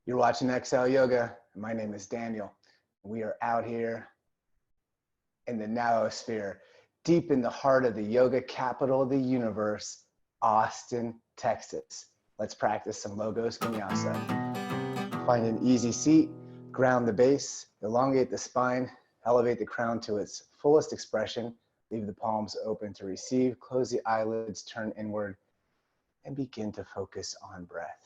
You're watching Xhale Yoga. My name is Daniel. We are out here in the Nowosphere, deep in the heart of the yoga capital of the universe, Austin, Texas. Let's practice some Logos Vinyasa. Find an easy seat, ground the base, elongate the spine, elevate the crown to its fullest expression, leave the palms open to receive, close the eyelids, turn inward, and begin to focus on breath.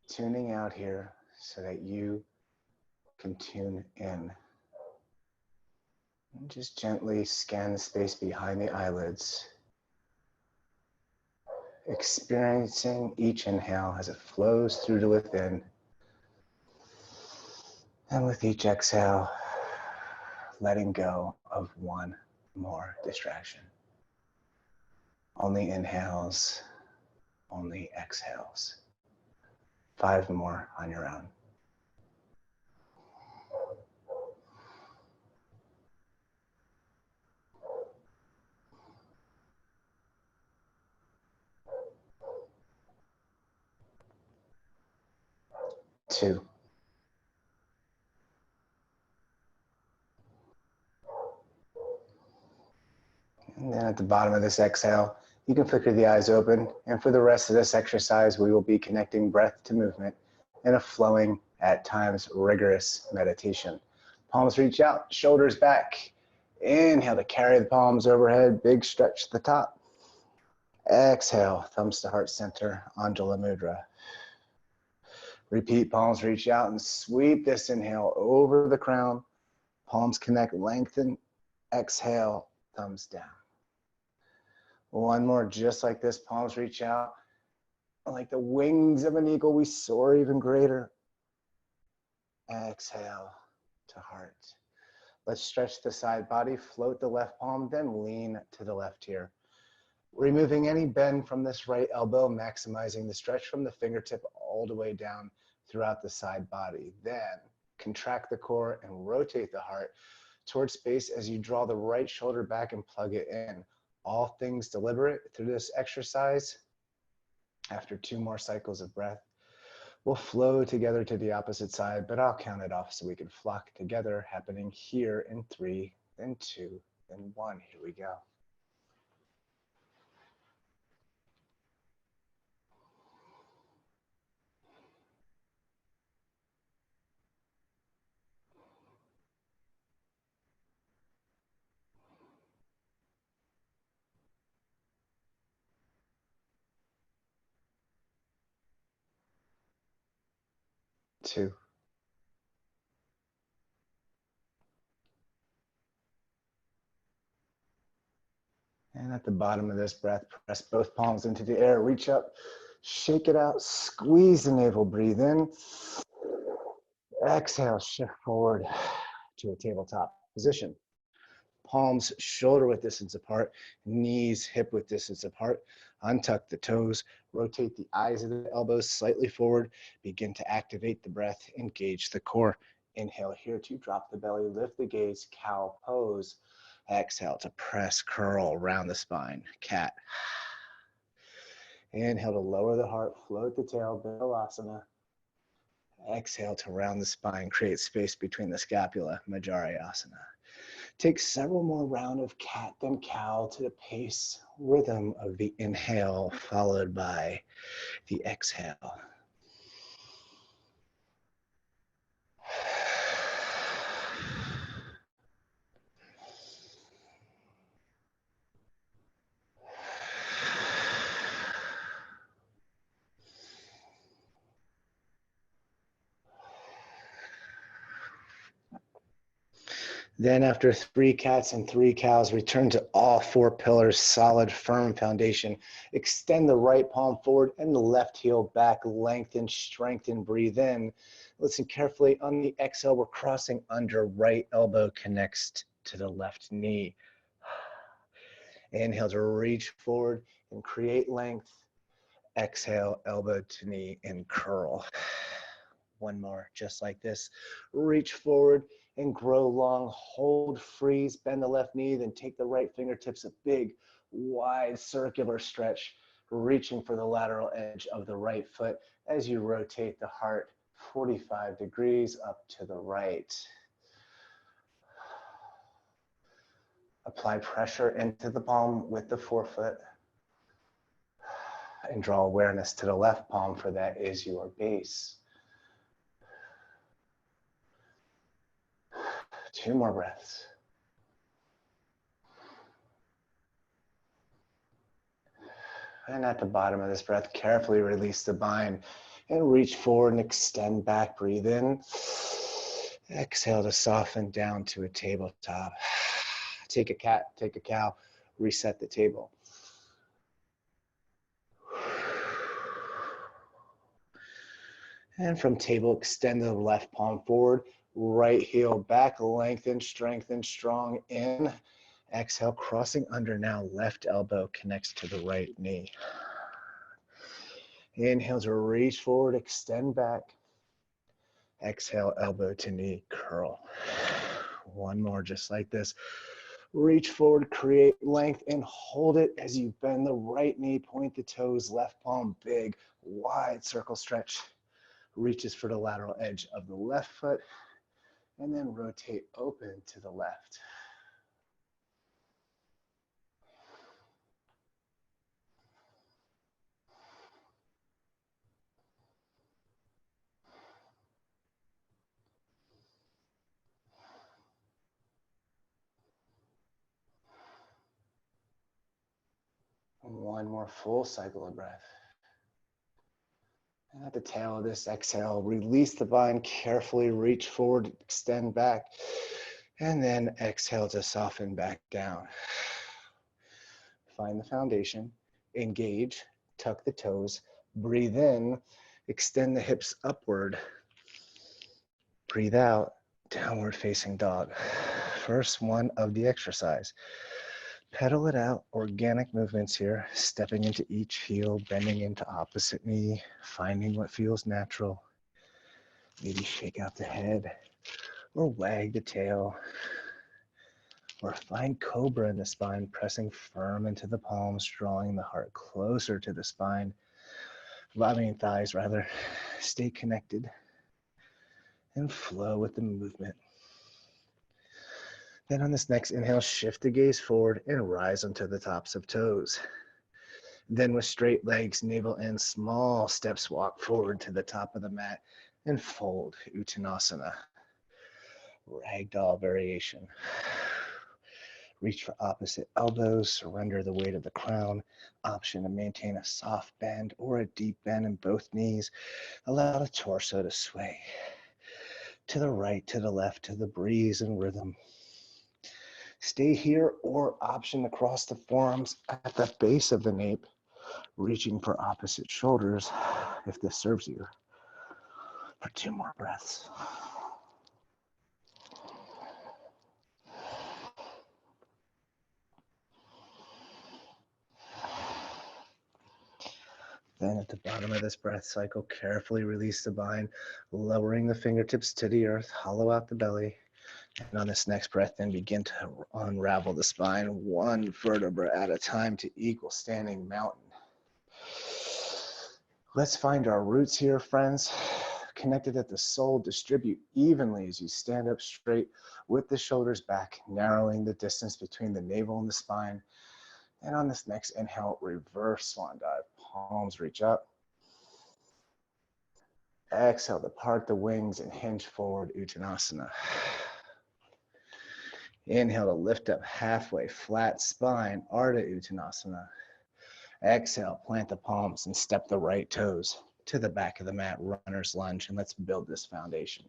Tuning out here so that you can tune in. And just gently scan the space behind the eyelids, experiencing each inhale as it flows through to within. And with each exhale, letting go of one more distraction. Only inhales, only exhales. 5 more on your own. Two. And then at the bottom of this exhale, you can flicker the eyes open. And for the rest of this exercise, we will be connecting breath to movement in a flowing, at times rigorous meditation. Palms reach out, shoulders back. Inhale to carry the palms overhead, big stretch to the top. Exhale, thumbs to heart center, Anjali Mudra. Repeat, palms reach out and sweep this inhale over the crown. Palms connect, lengthen. Exhale, thumbs down. One more, just like this, palms reach out. Like the wings of an eagle, we soar even greater. Exhale to heart. Let's stretch the side body, float the left palm, then lean to the left here. Removing any bend from this right elbow, maximizing the stretch from the fingertip all the way down throughout the side body. Then contract the core and rotate the heart towards space as you draw the right shoulder back and plug it in. All things deliberate through this exercise. After 2 more cycles of breath, we'll flow together to the opposite side, but I'll count it off so we can flock together, happening here in 3, then 2, then 1. Here we go. Two. And at the bottom of this breath, press both palms into the air, reach up, shake it out, squeeze the navel, breathe in. Exhale, shift forward to a tabletop position. Palms shoulder width distance apart, knees hip width distance apart. Untuck the toes, rotate the eyes of the elbows slightly forward. Begin to activate the breath, engage the core. Inhale here to drop the belly, lift the gaze, cow pose. Exhale to press, curl around the spine, cat. Inhale to lower the heart, float the tail, Balasana. Exhale to round the spine, create space between the scapula, Majarayasana. Take several more rounds of cat then cow to the pace, rhythm of the inhale followed by the exhale. Then after 3 cats and 3 cows, return to all 4 pillars, solid, firm foundation. Extend the right palm forward and the left heel back, lengthen, strengthen, breathe in. Listen carefully, on the exhale, we're crossing under, right elbow connects to the left knee. Inhale to reach forward and create length. Exhale, elbow to knee and curl. One more, just like this. Reach forward and grow long, hold, freeze, bend the left knee, then take the right fingertips, a big wide circular stretch, reaching for the lateral edge of the right foot as you rotate the heart 45 degrees up to the right. Apply pressure into the palm with the forefoot and draw awareness to the left palm, for that is your base. 2 more breaths. And at the bottom of this breath, carefully release the bind and reach forward and extend back. Breathe in. Exhale to soften down to a tabletop. Take a cat, take a cow, reset the table. And from table, extend the left palm forward, right heel back, lengthen, strengthen, strong in. Exhale, crossing under now, left elbow connects to the right knee. Inhale to reach forward, extend back. Exhale, elbow to knee, curl. One more just like this. Reach forward, create length, and hold it as you bend the right knee, point the toes, left palm big, wide circle stretch. Reaches for the lateral edge of the left foot, and then rotate open to the left. One more full cycle of breath. And at the tail of this exhale, release the bind, carefully reach forward, extend back, and then exhale to soften back down. Find the foundation, engage, tuck the toes, breathe in, extend the hips upward, breathe out, downward facing dog. First one of the exercise. Pedal it out, organic movements here, stepping into each heel, bending into opposite knee, finding what feels natural. Maybe shake out the head or wag the tail, or find cobra in the spine, pressing firm into the palms, drawing the heart closer to the spine, thighs rather. Stay connected and flow with the movement. Then on this next inhale, shift the gaze forward and rise onto the tops of toes. Then with straight legs, navel in, small steps, walk forward to the top of the mat and fold, Uttanasana. Ragdoll variation. Reach for opposite elbows, surrender the weight of the crown. Option to maintain a soft bend or a deep bend in both knees. Allow the torso to sway to the right, to the left, to the breeze and rhythm. Stay here or option to cross the forearms at the base of the nape, reaching for opposite shoulders if this serves you. For 2 more breaths. Then at the bottom of this breath cycle, carefully release the bind, lowering the fingertips to the earth, hollow out the belly. And on this next breath, then begin to unravel the spine, one vertebra at a time to equal standing mountain. Let's find our roots here, friends. Connected at the soul, distribute evenly as you stand up straight with the shoulders back, narrowing the distance between the navel and the spine. And on this next inhale, reverse swan dive. Palms reach up. Exhale to part the wings and hinge forward, Uttanasana. Inhale to lift up halfway, flat spine, Ardha Uttanasana. Exhale, plant the palms and step the right toes to the back of the mat, runner's lunge, and let's build this foundation.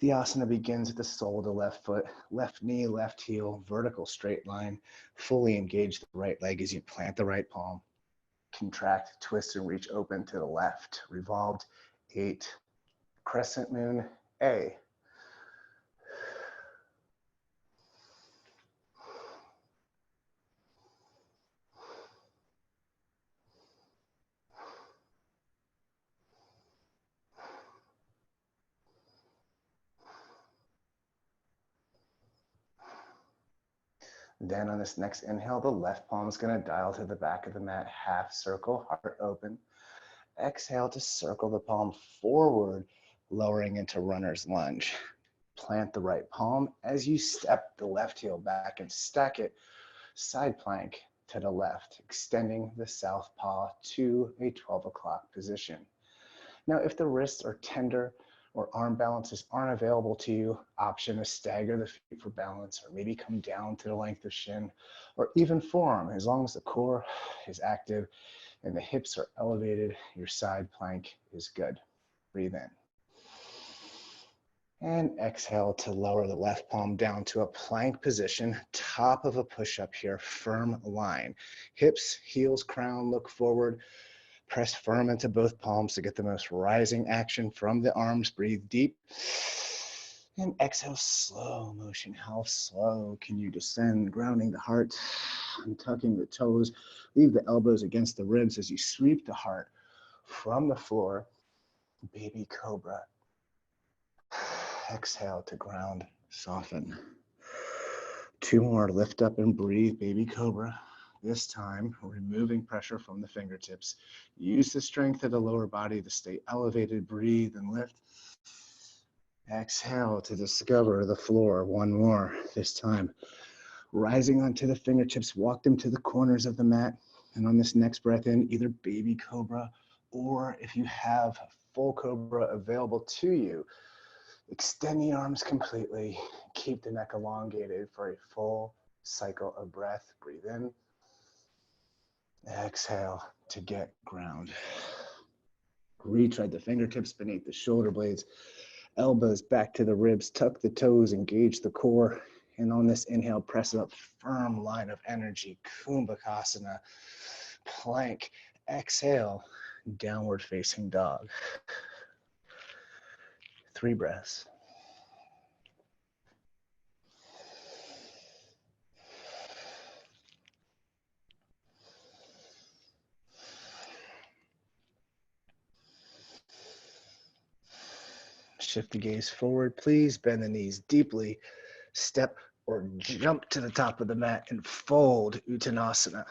The asana begins at the sole of the left foot, left knee, left heel, vertical straight line. Fully engage the right leg as you plant the right palm. Contract, twist, and reach open to the left. Revolved 8. Crescent moon A. Then on this next inhale, the left palm is going to dial to the back of the mat, half circle, heart open. Exhale to circle the palm forward, lowering into runner's lunge. Plant the right palm as you step the left heel back and stack it side plank to the left, extending the south paw to a 12 o'clock position. Now, if the wrists are tender or arm balances aren't available to you, option is stagger the feet for balance, or maybe come down to the length of shin, or even forearm. As long as the core is active and the hips are elevated, your side plank is good. Breathe in. And exhale to lower the left palm down to a plank position, top of a push-up here, firm line. Hips, heels, crown, look forward. Press firm into both palms to get the most rising action from the arms. Breathe deep. And exhale, slow motion. How slow can you descend, grounding the heart, untucking the toes. Leave the elbows against the ribs as you sweep the heart from the floor. Baby cobra. Exhale to ground, soften. 2 more, lift up and breathe, baby cobra. This time, removing pressure from the fingertips. Use the strength of the lower body to stay elevated, breathe and lift. Exhale to discover the floor. 1 more, this time. Rising onto the fingertips, walk them to the corners of the mat. And on this next breath in, either baby cobra, or if you have full cobra available to you, extend the arms completely. Keep the neck elongated for a full cycle of breath. Breathe in. Exhale to get ground. Retread the fingertips beneath the shoulder blades. Elbows back to the ribs. Tuck the toes. Engage the core. And on this inhale, press up. Firm line of energy. Kumbhakasana. Plank. Exhale. Downward facing dog. 3 breaths. Shift the gaze forward. Please bend the knees deeply. Step or jump to the top of the mat and fold Uttanasana.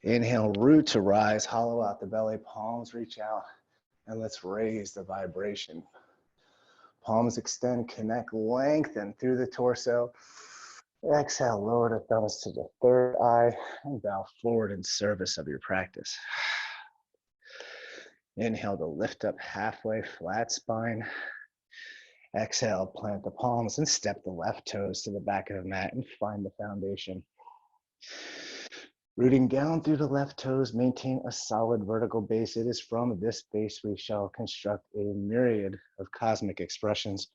Inhale, root to rise. Hollow out the belly. Palms reach out. And let's raise the vibration. Palms extend, connect, lengthen through the torso. Exhale, lower the thumbs to the third eye and bow forward in service of your practice. Inhale to lift up halfway, flat spine. Exhale, plant the palms and step the left toes to the back of the mat and find the foundation. Rooting down through the left toes, maintain a solid vertical base. It is from this base we shall construct a myriad of cosmic expressions.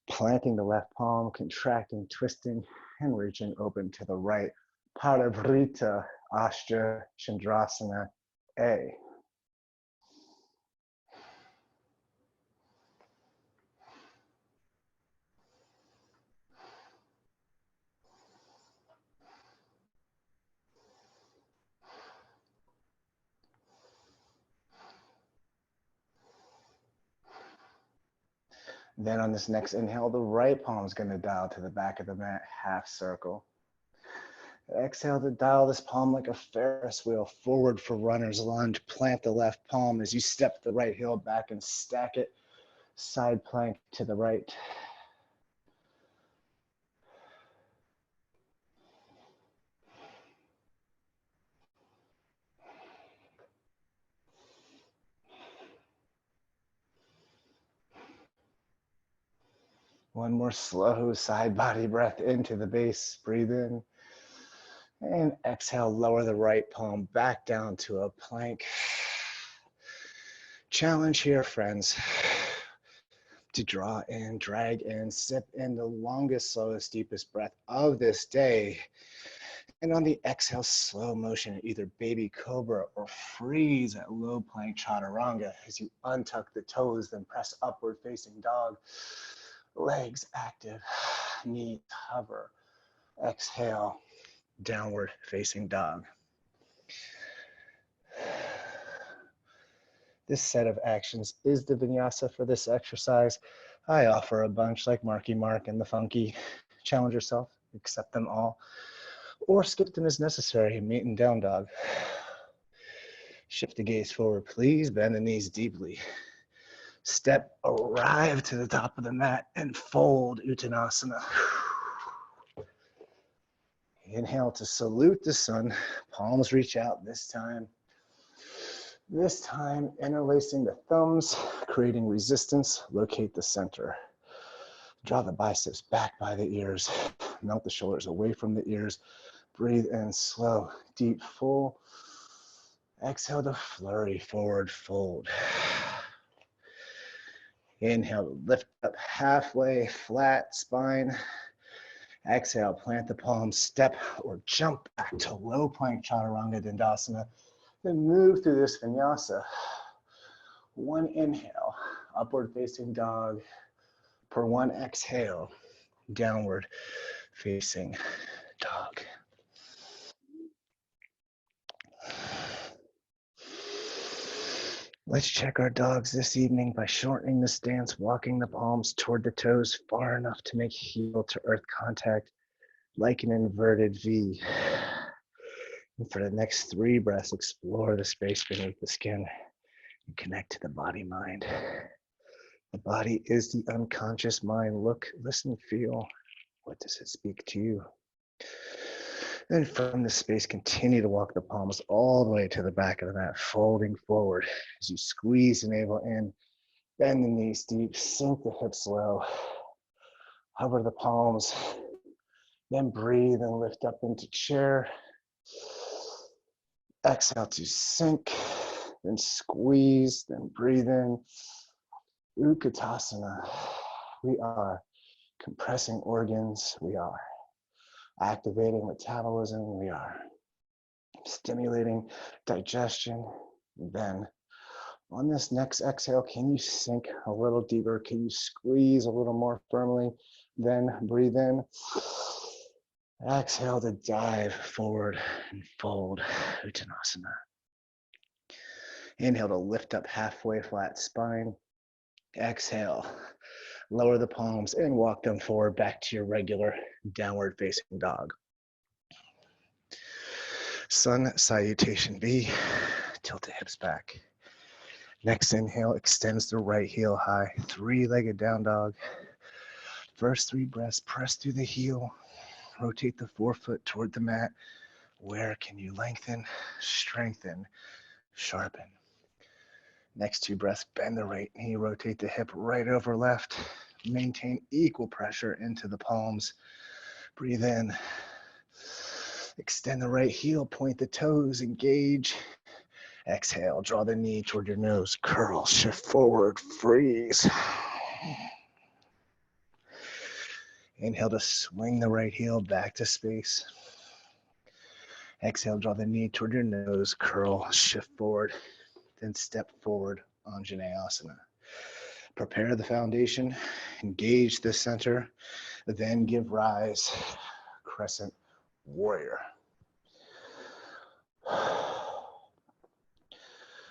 Planting the left palm, contracting, twisting, and reaching open to the right. Parivrita Ashta Chandrasana A. Then on this next inhale, the right palm is going to dial to the back of the mat, half circle. Exhale to dial this palm like a Ferris wheel forward for runner's lunge. Plant the left palm as you step the right heel back and stack it. Side plank to the right. One more slow side body breath into the base. Breathe in. And exhale, lower the right palm back down to a plank. Challenge here, friends, to draw in, drag in, sip in the longest, slowest, deepest breath of this day. And on the exhale, slow motion, either baby cobra or freeze at low plank chaturanga as you untuck the toes, then press upward facing dog. Legs active, knees hover. Exhale, downward facing dog. This set of actions is the vinyasa for this exercise. I offer a bunch like Marky Mark and the Funky. Challenge yourself, accept them all, or skip them as necessary. Meet in down dog. Shift the gaze forward, please. Bend the knees deeply. Step, arrive to the top of the mat and fold Uttanasana. Inhale to salute the sun. Palms reach out this time. This time, interlacing the thumbs, creating resistance. Locate the center. Draw the biceps back by the ears. Melt the shoulders away from the ears. Breathe in slow, deep, full. Exhale to flurry, forward fold. Inhale, lift up halfway, flat spine. Exhale, plant the palms, step or jump back to low plank chaturanga dandasana. Then move through this vinyasa. One inhale, upward facing dog. For one exhale, downward facing dog. Let's check our dogs this evening by shortening the stance, walking the palms toward the toes far enough to make heel to earth contact like an inverted V. And for the next 3 breaths, explore the space beneath the skin and connect to the body-mind. The body is the unconscious mind. Look, listen, feel. What does it speak to you? And from this space, continue to walk the palms all the way to the back of the mat, folding forward as you squeeze the navel in, bend the knees deep, sink the hips low, hover the palms, then breathe and lift up into chair. Exhale to sink, then squeeze, then breathe in. Utkatasana. We are compressing organs. We are activating metabolism. We are stimulating digestion. Then on this next exhale, can you sink a little deeper? Can you squeeze a little more firmly? Then breathe in. Exhale to dive forward and fold Uttanasana. Inhale to lift up halfway, flat spine. Exhale, lower the palms and walk them forward back to your regular downward facing dog. Sun salutation V, tilt the hips back. Next inhale, extends the right heel high, 3-legged down dog. First 3 breaths, press through the heel, rotate the forefoot toward the mat. Where can you lengthen, strengthen, sharpen? Next 2 breaths, bend the right knee, rotate the hip right over left. Maintain equal pressure into the palms. Breathe in. Extend the right heel, point the toes, engage. Exhale, draw the knee toward your nose, curl, shift forward, freeze. Inhale to swing the right heel back to space. Exhale, draw the knee toward your nose, curl, shift forward, then step forward, Anjaneyasana. Prepare the foundation, engage the center, then give rise, crescent warrior.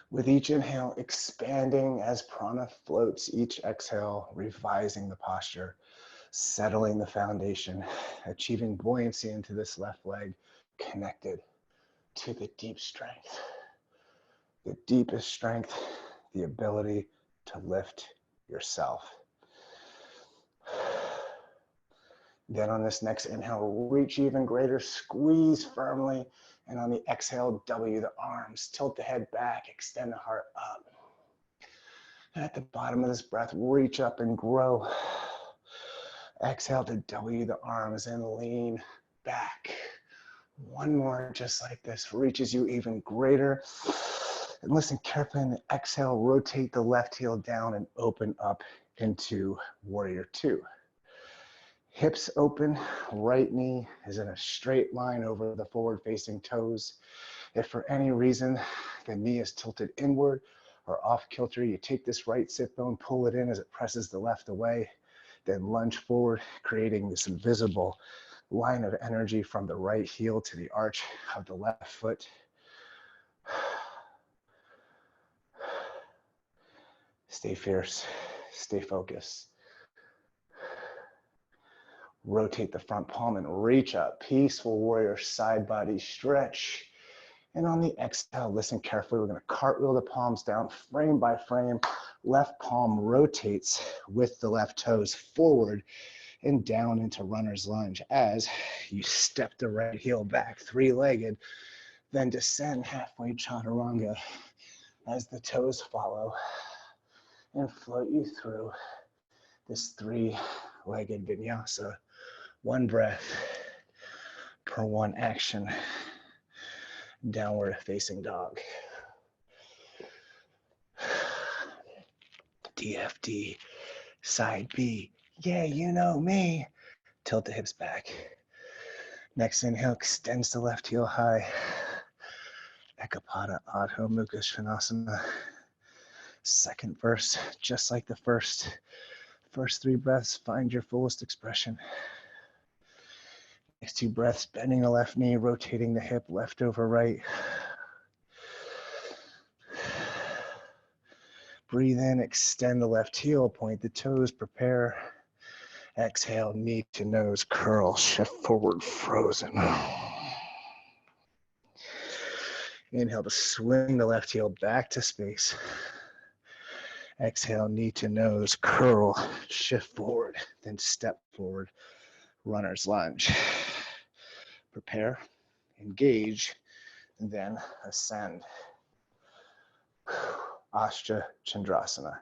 With each inhale, expanding as prana floats, each exhale, revising the posture, settling the foundation, achieving buoyancy into this left leg, connected to the deep strength. The deepest strength, the ability to lift yourself. Then on this next inhale, reach even greater, squeeze firmly. And on the exhale, W the arms, tilt the head back, extend the heart up. And at the bottom of this breath, reach up and grow. Exhale to W the arms and lean back. One more just like this, reaches you even greater. And listen carefully in the exhale, rotate the left heel down and open up into warrior 2. Hips open, right knee is in a straight line over the forward facing toes. If for any reason the knee is tilted inward or off kilter, you take this right sit bone, pull it in as it presses the left away, then lunge forward, creating this invisible line of energy from the right heel to the arch of the left foot. Stay fierce, stay focused. Rotate the front palm and reach up. Peaceful warrior side body stretch. And on the exhale, listen carefully. We're going to cartwheel the palms down frame by frame. Left palm rotates with the left toes forward and down into runner's lunge as you step the right heel back, three-legged, then descend halfway chaturanga as the toes follow and float you through this three-legged vinyasa. One breath per one action. Downward facing dog. DFD, side B. Yeah, you know me. Tilt the hips back. Next inhale, extends the left heel high. Ekapada Adho Mukha Svanasana. Second verse, just like the first three breaths, find your fullest expression. Next two breaths, bending the left knee, rotating the hip, left over right. Breathe in, extend the left heel, point the toes, prepare. Exhale, knee to nose, curl, shift forward, frozen. Inhale to swing the left heel back to space. Exhale, knee to nose, curl, shift forward, then step forward, runner's lunge. Prepare, engage, and then ascend. Ashtha Chandrasana.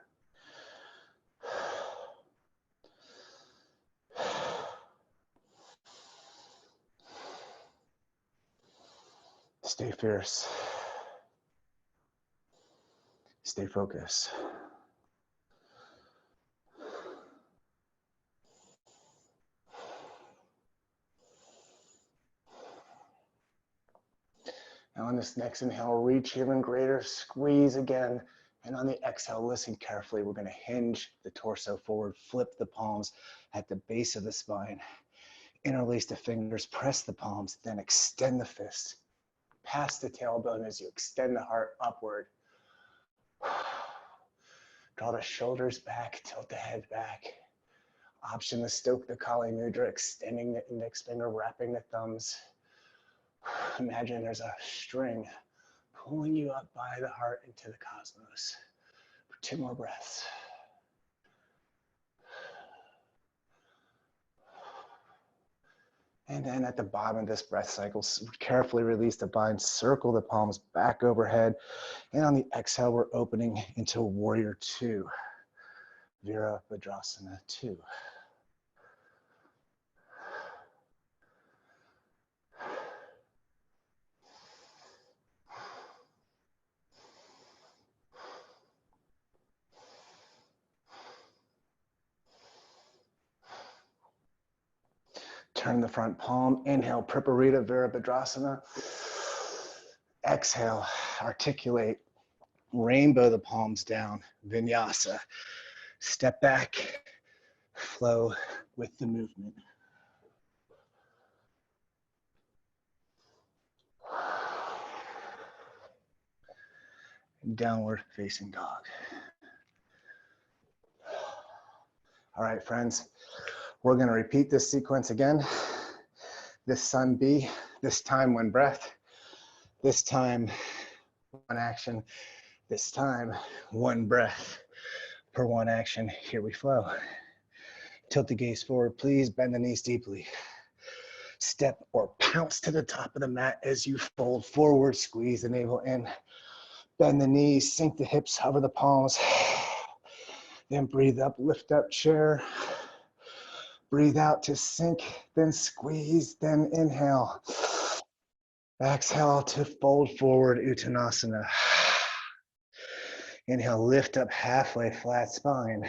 Stay fierce. Stay focused. Now on this next inhale, reach even greater, squeeze again. And on the exhale, listen carefully. We're going to hinge the torso forward, flip the palms at the base of the spine. Interlace the fingers, press the palms, then extend the fist. Past the tailbone as you extend the heart upward. Draw the shoulders back, tilt the head back. Option to stoke the Kali Mudra, extending the index finger, wrapping the thumbs. Imagine there's a string pulling you up by the heart into the cosmos. For 2 more breaths. And then at the bottom of this breath cycle, carefully release the bind, circle the palms back overhead. And on the exhale, we're opening into Warrior 2, Virabhadrasana 2. Turn the front palm, inhale, Priparita Virabhadrasana. Exhale, articulate, rainbow the palms down, Vinyasa. Step back, flow with the movement. Downward facing dog. All right, friends, we're gonna repeat this sequence again. This Sun B, this time one breath, this time one action, this time one breath per one action. Here we flow. Tilt the gaze forward, please bend the knees deeply. Step or pounce to the top of the mat as you fold forward, squeeze the navel in. Bend the knees, sink the hips, hover the palms. Then breathe up, lift up, chair. Breathe out to sink, then squeeze, then inhale. Exhale to fold forward, Uttanasana. Inhale, lift up halfway, flat spine.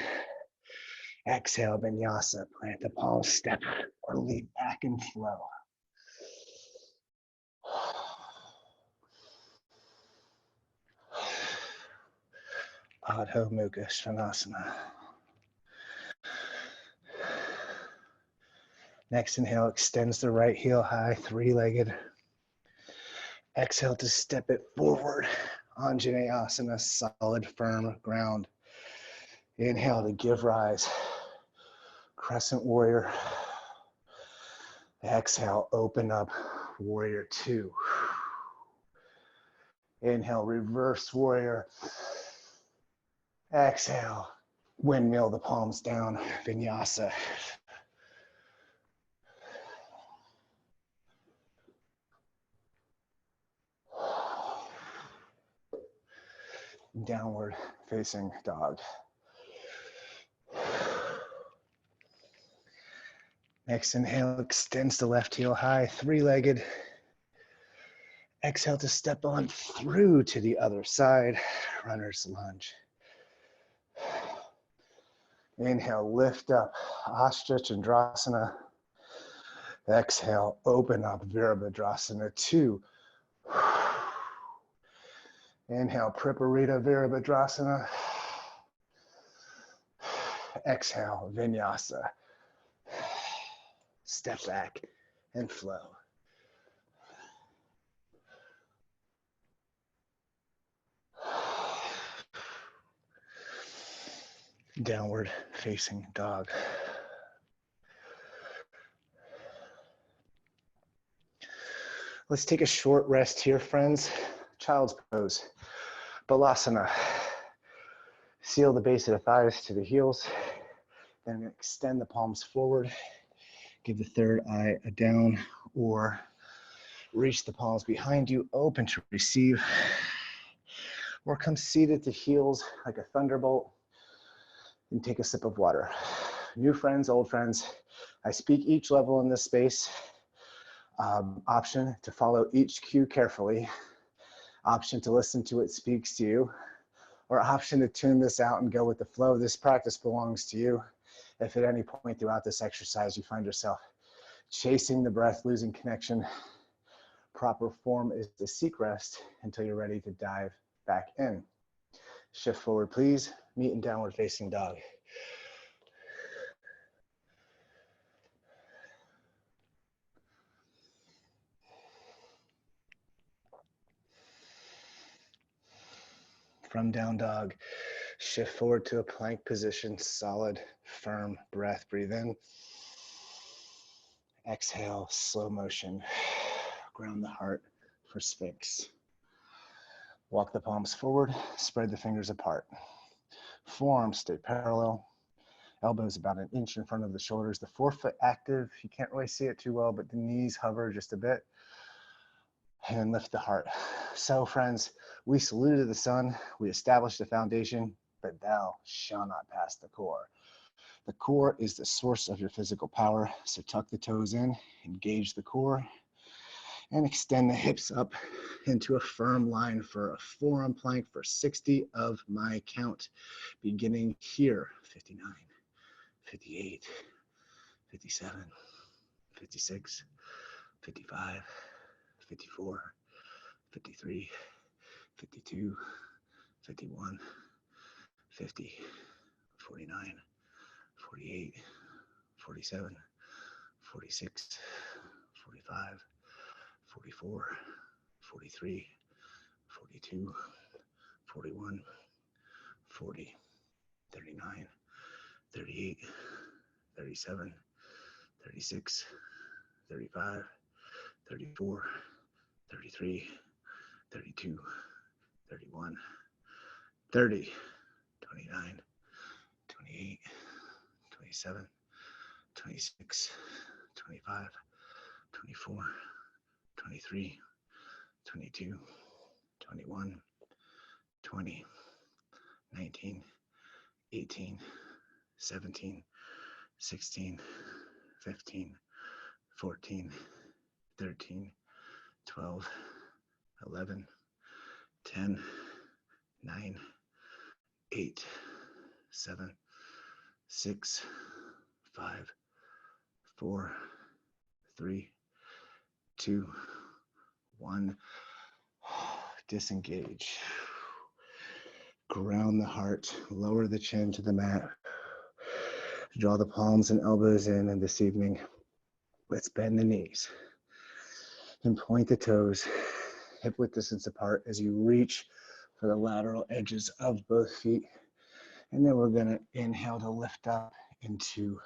Exhale, Vinyasa, plant the palms, step or lean back and flow. Adho Mukha Svanasana. Next inhale, extends the right heel high, three-legged. Exhale to step it forward, Anjaneyasana, solid, firm ground. Inhale to give rise, Crescent Warrior. Exhale, open up, warrior two. Inhale, reverse warrior. Exhale, windmill the palms down, vinyasa. Downward facing dog. Next inhale, extends the left heel high, three-legged. Exhale to step on through to the other side, runner's lunge. Inhale, lift up, Ashtachandrasana. Exhale, open up, Virabhadrasana 2. Inhale, Priparita Virabhadrasana. Exhale, Vinyasa. Step back and flow. Downward facing dog. Let's take a short rest here, friends. Child's pose. Balasana. Seal the base of the thighs to the heels. Then extend the palms forward. Give the third eye a down, or reach the palms behind you, open to receive. Or come seated to heels like a thunderbolt and take a sip of water. New friends, old friends, I speak each level in this space. Option to follow each cue carefully. Option to listen to what speaks to you. Or option to tune this out and go with the flow. This practice belongs to you. If at any point throughout this exercise you find yourself chasing the breath, losing connection, proper form is to seek rest until you're ready to dive back in. Shift forward, please. Meet in downward facing dog. From down dog, shift forward to a plank position, solid, firm breath. Breathe in. Exhale, slow motion. Ground the heart for Sphinx. Walk the palms forward, spread the fingers apart. Forearms stay parallel. Elbows about an inch in front of the shoulders. The forefoot active. You can't really see it too well, but the knees hover just a bit. And lift the heart. So friends, we saluted the sun, we established the foundation, but thou shalt not pass the core. The core is the source of your physical power, so tuck the toes in, engage the core, and extend the hips up into a firm line for a forearm plank for 60 of my count. Beginning here, 59, 58, 57, 56, 55, 54, 53, 52, 51, 50, 49, 48, 47, 46, 45, 44, 43, 42, 41, 40, 39, 38, 37, 36, 35, 34, 33, 32, 31, 30, 29, 28, 27, 26, 25, 24, 23, 22, 21, 20, 19, 18, 17, 16, 15, 14, 13, 12, 11, 10, 9, 8, 7, 6, 5, 4, 3, 2, 1. Disengage. Ground the heart, lower the chin to the mat. Draw the palms and elbows in, and this evening, let's bend the knees and point the toes hip width distance apart as you reach for the lateral edges of both feet. And then we're gonna inhale to lift up into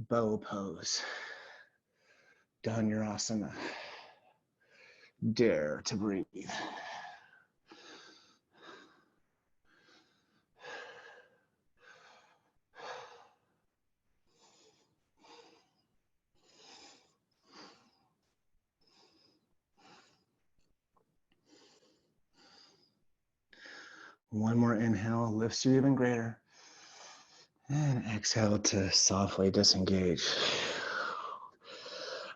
bow pose. Dhanurasana. Dare to breathe. One more inhale lifts you even greater. And exhale to softly disengage.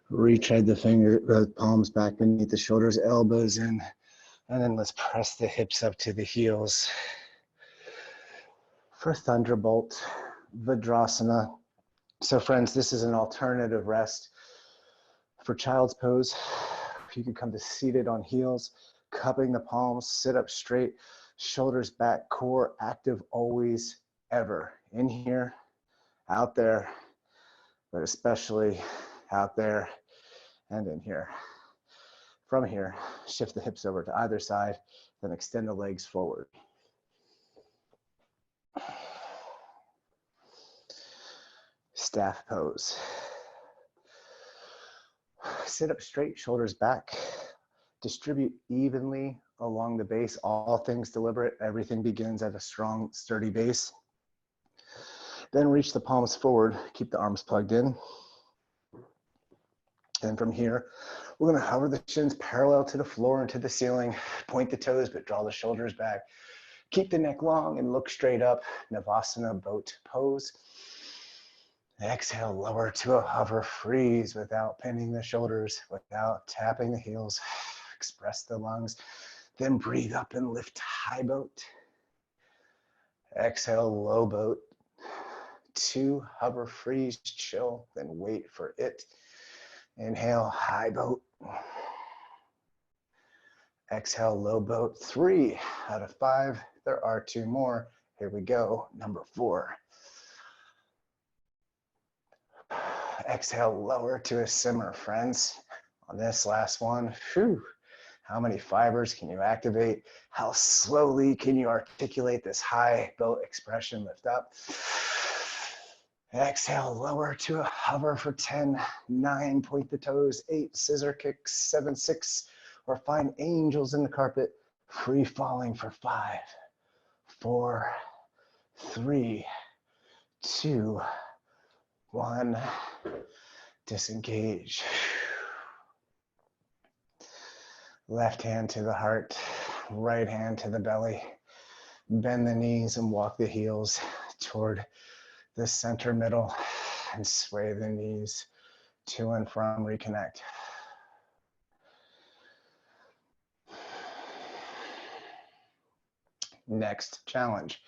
Retread the palms back beneath the shoulders, elbows in, and then let's press the hips up to the heels. For Thunderbolt, Vajrasana. So friends, this is an alternative rest for child's pose. If you could come to seated on heels, cupping the palms, sit up straight, shoulders back, core active always, ever. In here, out there, but especially out there and in here. From here, shift the hips over to either side, then extend the legs forward. Staff pose. Sit up straight, shoulders back. Distribute evenly along the base. All things deliberate. Everything begins at a strong, sturdy base. Then reach the palms forward. Keep the arms plugged in. And from here, we're going to hover the shins parallel to the floor and to the ceiling. Point the toes, but draw the shoulders back. Keep the neck long and look straight up. Navasana boat pose. Exhale, lower to a hover freeze without pinning the shoulders, without tapping the heels. Express the lungs. Then breathe up and lift high boat. Exhale, low boat. 2, hover, freeze, chill, then wait for it. Inhale, high boat. Exhale, low boat. 3 out of 5. There are 2 more. Here we go. Number 4. Exhale, lower to a simmer, friends. On this last one, whew, how many fibers can you activate? How slowly can you articulate this high boat expression? Lift up. Exhale, lower to a hover for 10, 9, point the toes, 8, scissor kicks, 7, 6, or find angels in the carpet, free falling for 5, 4, 3, 2, 1, disengage. Left hand to the heart, right hand to the belly. Bend the knees and walk the heels toward the center middle and sway the knees to and from, reconnect. Next challenge.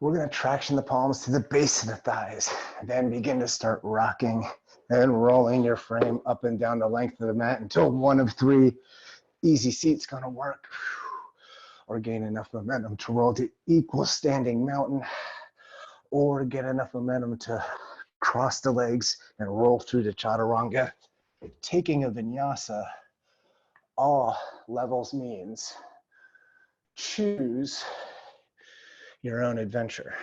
We're going to traction the palms to the base of the thighs, then begin to start rocking and rolling your frame up and down the length of the mat until one of 3 easy seats going to work, or gain enough momentum to roll to equal standing mountain, or get enough momentum to cross the legs and roll through the chaturanga. Taking a vinyasa, all levels means choose your own adventure.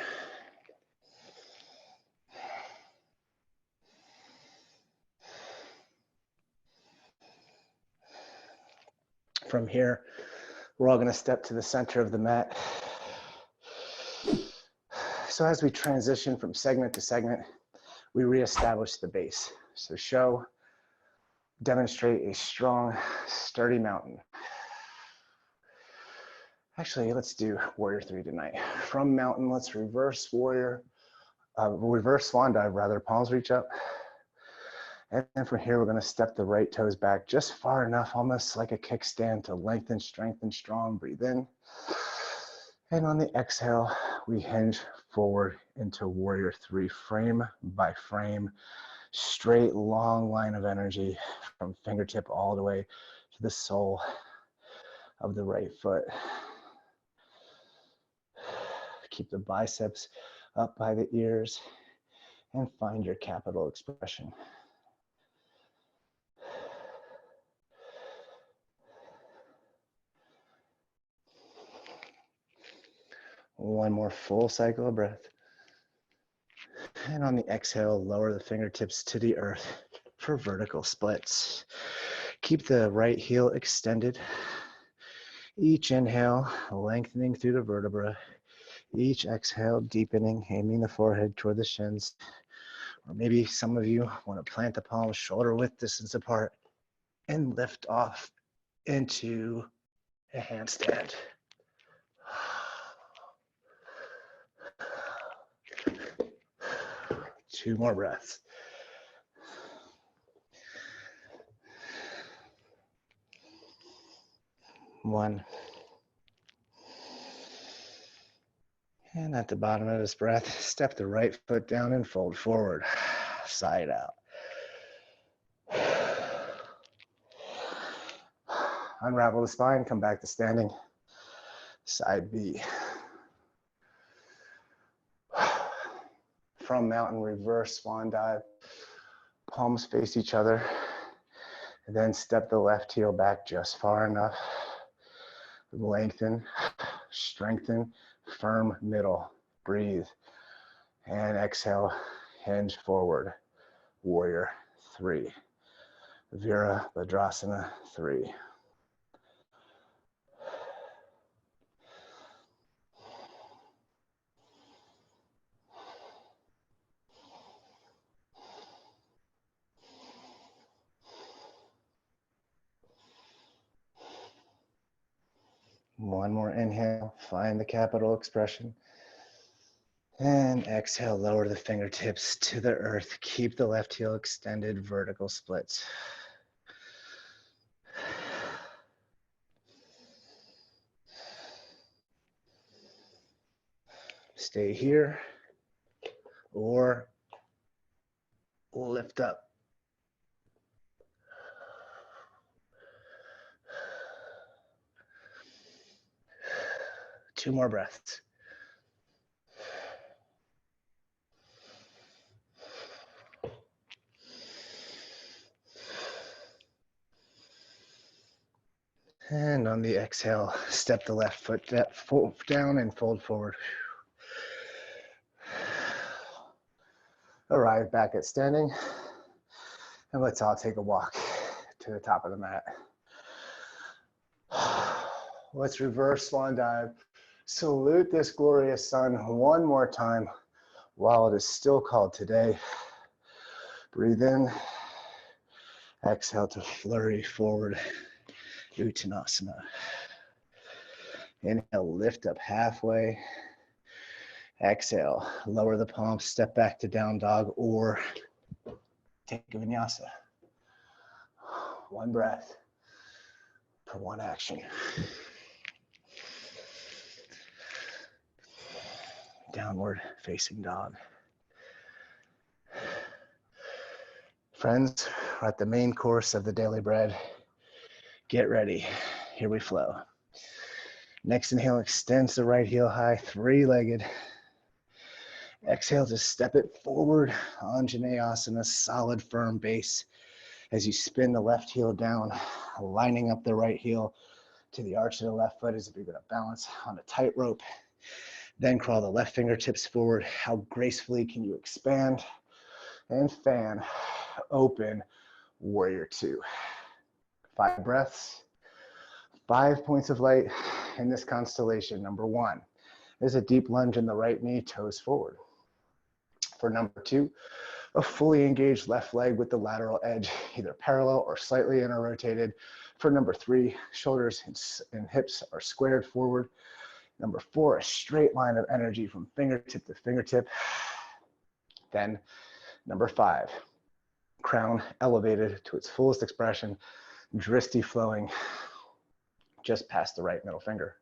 From here, we're all going to step to the center of the mat. So as we transition from segment to segment, we reestablish the base. So demonstrate a strong, sturdy mountain. Actually, let's do Warrior 3 tonight. From mountain, let's reverse swan dive rather, palms reach up. And then from here, we're going to step the right toes back just far enough, almost like a kickstand, to lengthen, strengthen, strong. Breathe in. And on the exhale, we hinge forward into Warrior 3, frame by frame, straight, long line of energy from fingertip all the way to the sole of the right foot. Keep the biceps up by the ears and find your capital expression. One more full cycle of breath. And on the exhale, lower the fingertips to the earth. for vertical splits. Keep the right heel extended. Each inhale, lengthening through the vertebra. Each exhale, deepening, aiming the forehead toward the shins. Or maybe some of you want to plant the palms shoulder width distance apart and lift off into a handstand. 2 more breaths. One. And at the bottom of this breath, step the right foot down and fold forward, side out. Unravel the spine, come back to standing. Side B. From mountain, reverse swan dive. Palms face each other. And then step the left heel back just far enough. Lengthen, strengthen, firm middle. Breathe. And exhale, hinge forward. Warrior 3. Virabhadrasana 3. One more inhale, find the capital expression. And exhale, lower the fingertips to the earth. Keep the left heel extended, vertical splits. Stay here or lift up. Two more breaths. And on the exhale, step the left foot down and fold forward. Arrive back at standing. And let's all take a walk to the top of the mat. Let's reverse swan dive. Salute this glorious sun one more time while it is still called today. Breathe in. Exhale to flurry forward. Uttanasana. Inhale, lift up halfway. Exhale, lower the palms, step back to down dog or take a vinyasa. One breath for one action. Downward facing dog. Friends, we're at the main course of the daily bread. Get ready. Here we flow. Next inhale extends the right heel high, three-legged. Exhale to step it forward, Anjaneyasana, solid firm base. As you spin the left heel down, lining up the right heel to the arch of the left foot as if you're gonna balance on a tightrope. Then crawl the left fingertips forward. How gracefully can you expand and fan, open, warrior 2. 5 breaths, 5 points of light in this constellation. Number 1 is a deep lunge in the right knee, toes forward. For number 2, a fully engaged left leg with the lateral edge, either parallel or slightly inter-rotated. For number 3, shoulders and hips are squared forward. Number 4, a straight line of energy from fingertip to fingertip. Then number 5, crown elevated to its fullest expression, drishti flowing just past the right middle finger.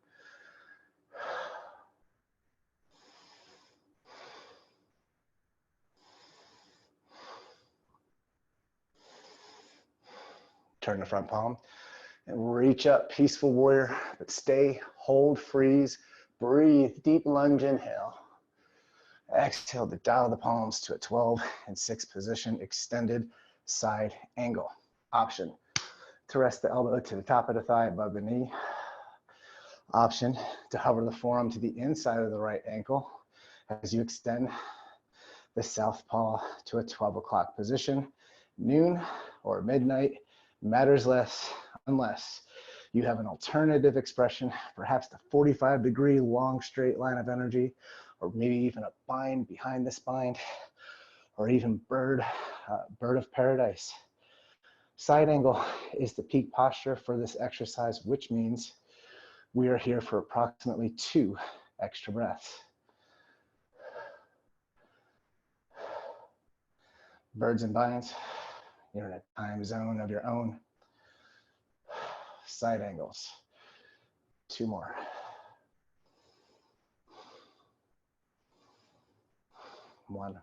Turn the front palm and reach up, peaceful warrior, but stay, hold, freeze, breathe, deep lunge, inhale. Exhale to dial the palms to a 12 and 6 position, extended side angle. Option to rest the elbow to the top of the thigh above the knee. Option to hover the forearm to the inside of the right ankle as you extend the south paw to a 12 o'clock position Noon or midnight matters less unless you have an alternative expression, perhaps the 45-degree long straight line of energy, or maybe even a bind behind the spine, or even bird of paradise. Side angle is the peak posture for this exercise, which means we are here for approximately 2 extra breaths. Birds and binds, you're in a time zone of your own. Side angles, 2 more. One.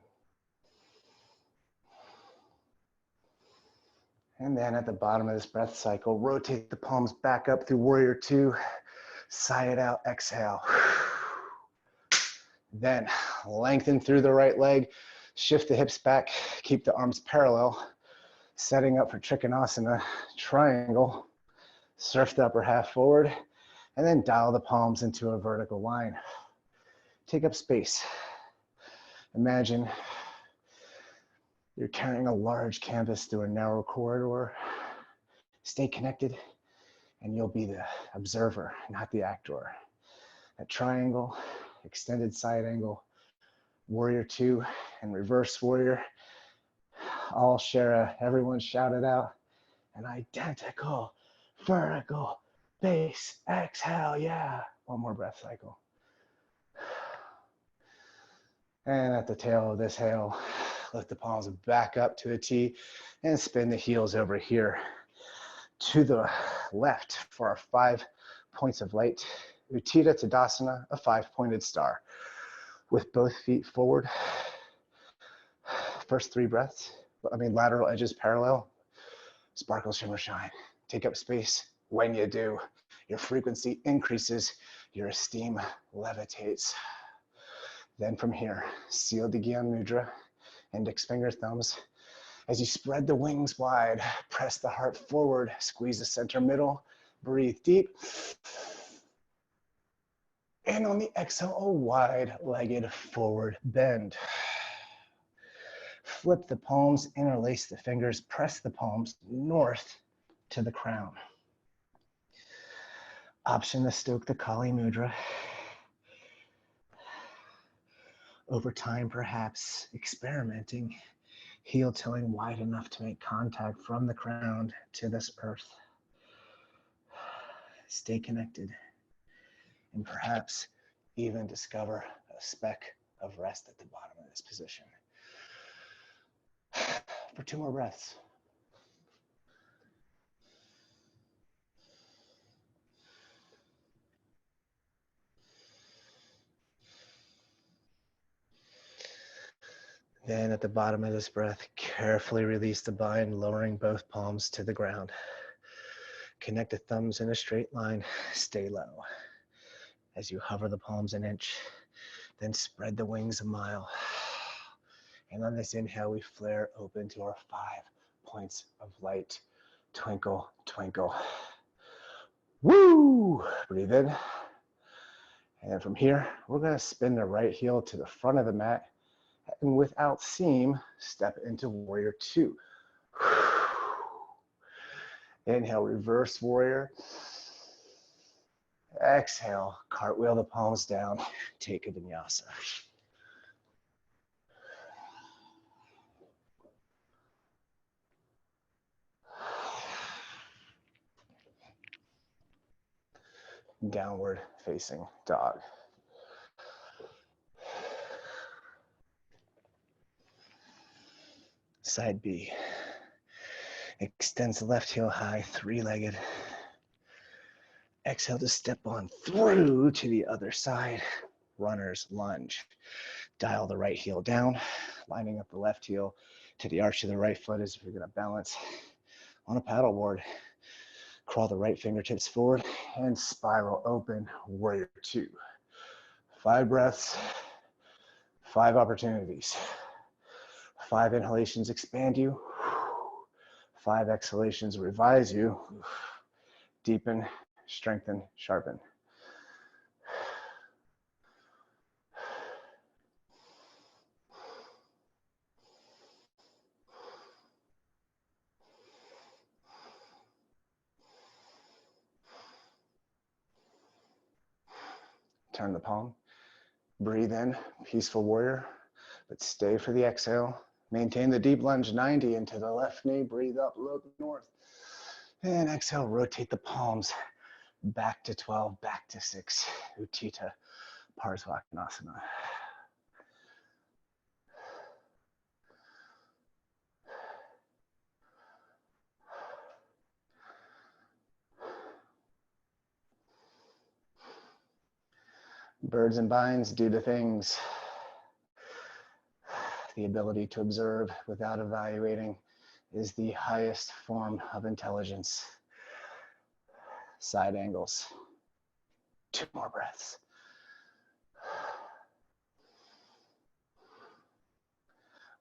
And then at the bottom of this breath cycle, rotate the palms back up through warrior 2. Sigh it out, exhale. Then lengthen through the right leg, shift the hips back, keep the arms parallel, setting up for Trikonasana, triangle. Surf the upper half forward, and then dial the palms into a vertical line. Take up space. Imagine you're carrying a large canvas through a narrow corridor. Stay connected, and you'll be the observer, not the actor. A triangle, extended side angle, warrior 2, and reverse warrior. All share everyone shout it out, an identical vertical base exhale, yeah. One more breath cycle. And at the tail of this hail, lift the palms back up to a T and spin the heels over here to the left for our 5 points of light. Uttita Tadasana, a 5-pointed star. With both feet forward. First 3 breaths, lateral edges parallel. Sparkle, shimmer, shine. Take up space. When you do, your frequency increases, your esteem levitates. Then from here, seal the Gyan Mudra, index finger, thumbs. As you spread the wings wide, press the heart forward, squeeze the center middle, breathe deep. And on the exhale, a wide-legged forward bend. Flip the palms, interlace the fingers, press the palms north to the crown. Option to stoke the Kali Mudra. Over time, perhaps experimenting, heel toeing wide enough to make contact from the ground to this earth. Stay connected, and perhaps even discover a speck of rest at the bottom of this position. For 2 more breaths. Then at the bottom of this breath, carefully release the bind, lowering both palms to the ground. Connect the thumbs in a straight line, stay low. As you hover the palms an inch, then spread the wings a mile. And on this inhale, we flare open to our 5 points of light. Twinkle, twinkle. Woo! Breathe in. And then from here, we're gonna spin the right heel to the front of the mat. And without seam, step into warrior 2. Inhale, reverse warrior. Exhale, cartwheel the palms down, take a vinyasa. Downward facing dog. Side B. Extends the left heel high, 3-legged. Exhale to step on through to the other side. Runner's lunge. Dial the right heel down, lining up the left heel to the arch of the right foot as we're gonna balance on a paddleboard. Crawl the right fingertips forward and spiral open, warrior 2. 5 breaths, 5 opportunities. 5 inhalations expand you. 5 exhalations revise you. Deepen, strengthen, sharpen. Turn the palm. Breathe in, peaceful warrior, but stay for the exhale. Maintain the deep lunge, 90 into the left knee. Breathe up, look north. And exhale, rotate the palms back to 12, back to 6. Utthita Parsvakonasana. Birds and vines do the things. The ability to observe without evaluating is the highest form of intelligence. Side angles. 2 more breaths.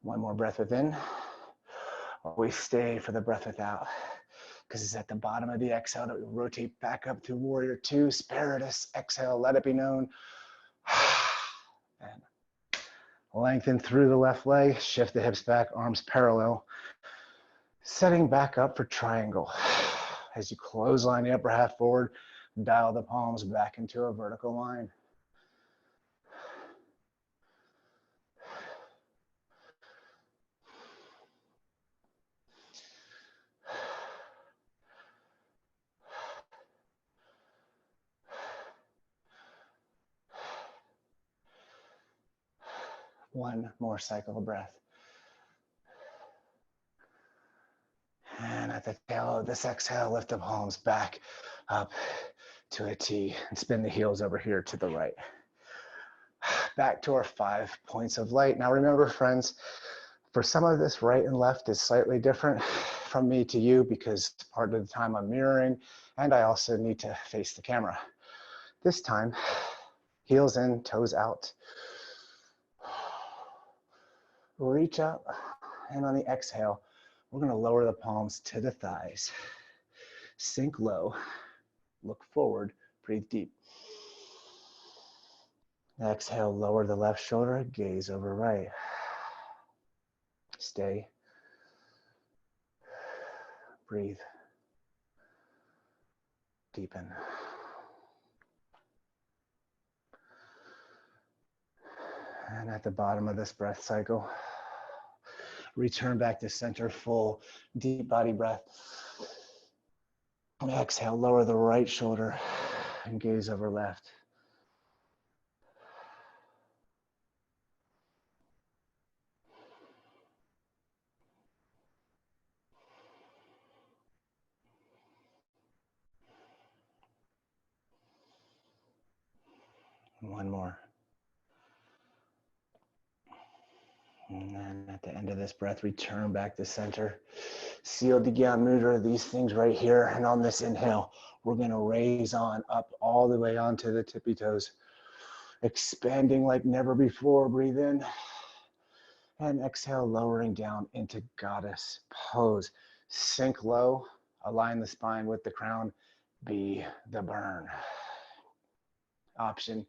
One more breath within. Always stay for the breath without, because it's at the bottom of the exhale that we rotate back up to warrior 2. Spiritus, exhale, let it be known. And lengthen through the left leg, shift the hips back, arms parallel. Setting back up for triangle. As you clothesline the upper half forward, dial the palms back into a vertical line. One more cycle of breath. And at the tail of this exhale, lift the palms back up to a T and spin the heels over here to the right. Back to our 5 points of light. Now remember, friends, for some of this, right and left is slightly different from me to you because part of the time I'm mirroring and I also need to face the camera. This time, heels in, toes out. Reach up, and on the exhale, we're gonna lower the palms to the thighs. Sink low, look forward, breathe deep. Exhale, lower the left shoulder, gaze over right. Stay. Breathe. Deepen. And at the bottom of this breath cycle, return back to center, full, deep body breath. And exhale, lower the right shoulder and gaze over left. One more. And then at the end of this breath, return back to center. Seal Digyan Mudra, these things right here. And on this inhale, we're gonna raise on up all the way onto the tippy toes. Expanding like never before, breathe in. And exhale, lowering down into goddess pose. Sink low, align the spine with the crown, be the burn. Option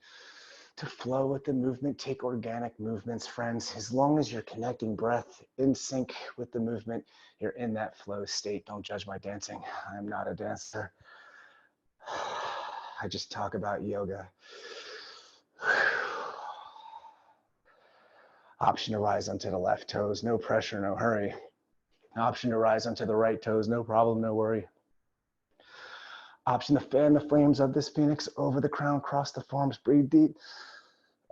to flow with the movement, take organic movements, friends. As long as you're connecting breath in sync with the movement, you're in that flow state. Don't judge my dancing. I'm not a dancer. I just talk about yoga. Option to rise onto the left toes, no pressure, no hurry. Option to rise onto the right toes, no problem, no worry. Option to fan the flames of this phoenix over the crown, cross the forearms, breathe deep.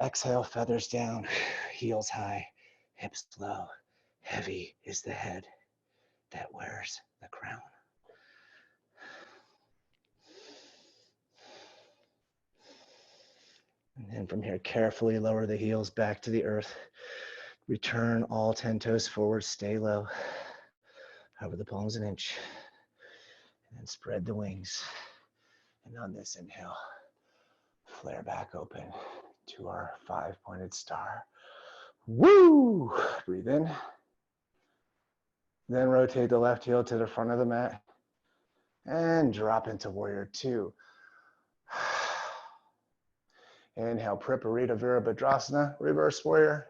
Exhale, feathers down, heels high, hips low. Heavy is the head that wears the crown. And then from here, carefully lower the heels back to the earth. Return all 10 toes forward, stay low. Hover the palms an inch. And then spread the wings. And on this inhale, flare back open to our 5-pointed star. Woo! Breathe in. Then rotate the left heel to the front of the mat. And drop into warrior 2. Inhale, Priparita Virabhadrasana, reverse warrior.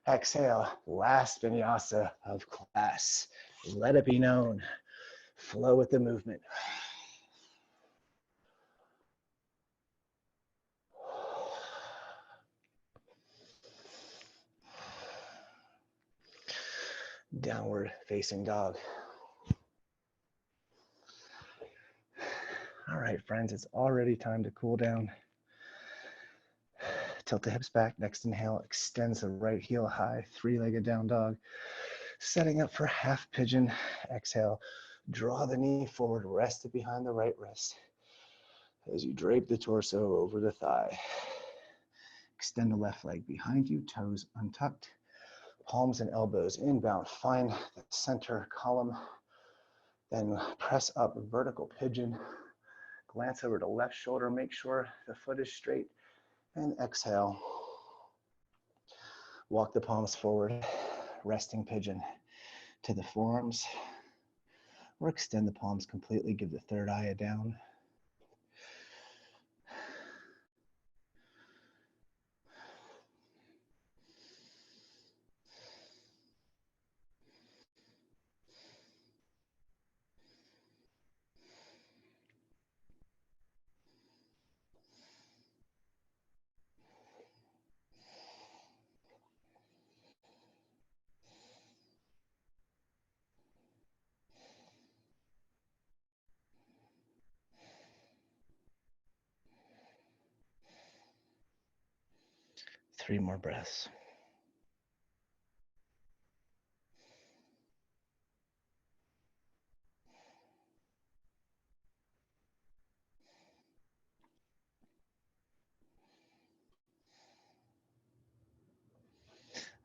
Exhale, last vinyasa of class. Let it be known. Flow with the movement. downward facing dog. All right, friends, it's already time to cool down. Tilt the hips back. Next inhale, extends the right heel high, three-legged down dog. Setting up for half pigeon. Exhale, draw the knee forward, rest it behind the right wrist. As you drape the torso over the thigh. Extend the left leg behind you, toes untucked. Palms and elbows inbound. Find the center column. Then press up, vertical pigeon. Glance over to left shoulder. Make sure the foot is straight. And exhale. Walk the palms forward. Resting pigeon to the forearms. Or extend the palms completely. Give the third eye a down. Three more breaths.